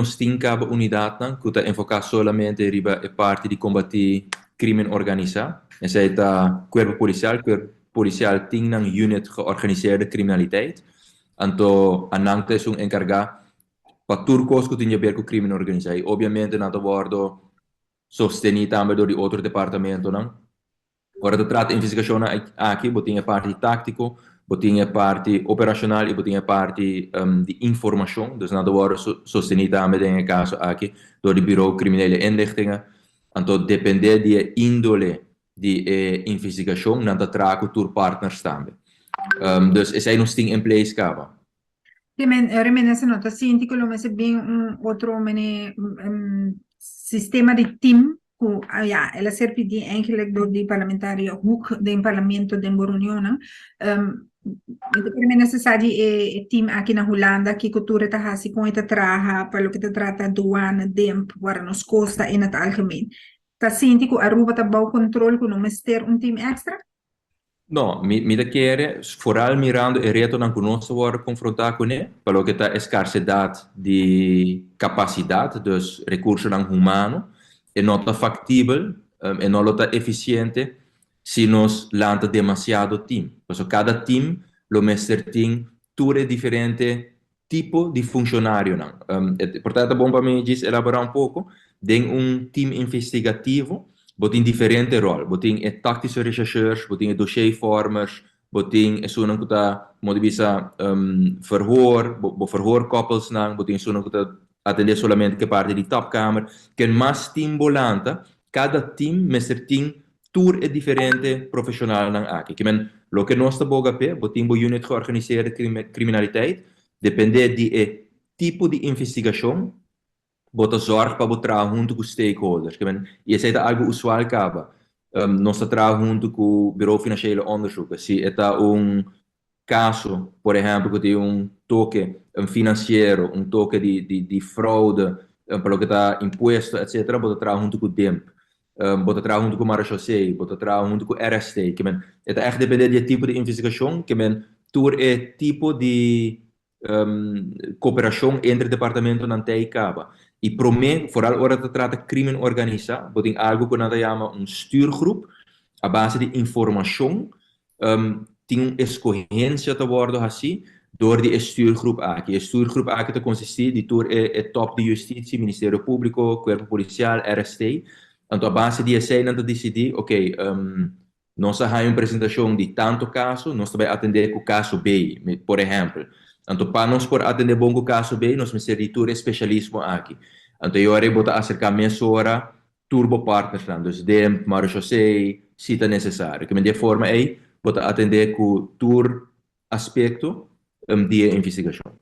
nos tinha unidade não, que está enfocada solamente riba a parte de combater crime organizado. Essa é a corpo policial tem uma unit georganiseerde criminaliteit. Então, a NANCTA é um encargado para turcos que tinha a ver com crime organizado. Obviamente, não bordo sostenido também do outro departamento, não? Ora, de trata investigação aqui, botinha parte tático, botinha parte operacional e botinha parte de informação. Dus, nada hora sostenido também em caso aqui do Bureau Criminele Inlichtingen. Então, depende de índole de investigação, nada trago tour partners também. Dus, esse aí nós tem em place, cava. Rimene essa nota, sinti que mas bem outro sistema de team que ja, ela serve de eigenlijk door die parlementaire hoek de parlamento de Boruniona. É necessário team aqui na Holanda que cultura tá hasi com ita traha para o que te trata douane, demp, para nos costa e na algemeen. Tá sinti que Aruba tá bom controle que não ter team extra? No, mi da chiede, foral mirando e reto non conosco worden confrontato con ele, pelo que está escassidade de capacidade dos recursos humanos, e não está factível, e não está eficiente se nos lança demasiado team. Porque cada team, lo mestre tem, tudo é diferente tipo de funcionário. Portanto, é bom para mim elaborar um pouco, tem um team investigativo, botin diferente rol, botin tactische rechercheurs, botin dossiervormers, botin zo'n kuta modibisa verhoor, verhoorkoppels nang, botin zo'n kuta atender solamente que parte di topkamer, que mais team volanta, cada team, mestre team, tour é diferente profissional nang aqui. Que men, lo que nós boga pe, botin bo unit georganiseerde criminaliteit, depende de tipo de investigação, bota zorg para botar junto com os stakeholders. E esse é algo usual acaba. Nós trabalhamos junto com o Bureau Financiero Onderzoek. Se é caso, por exemplo, que tem toque financeiro, toque de fraude, pelo que está imposto, etc., bota trabalhar junto com o DEMP. Bota trabalhar junto com o Marechaussee, bota trabalhar junto com o RST. É echt depende do tipo de investigação, tur é tipo de cooperação entre departamentos na TI acaba. E para mim, vooral hora de trata crime organizado, tem algo que nós chamamos stuurgroep, a base de informação, tem uma escorrência de bordo assim, door die stuurgroep aqui. A stuurgroep aqui te consiste de tour é top de justiça, Ministério Público, Corpo Policial, RST. Então, a base de essa não decidir, ok, nós temos uma apresentação de tanto caso, nós também atender com o caso B, por exemplo. Então, para nós por atender bom com o caso B, nós precisamos de tour especialismo aqui. Então, eu harei botar acerca meia hora turbo partners, dus DEMP, Marechaussee, cita necessário. Que de forma aí, botar atender com o tour aspecto de investigação.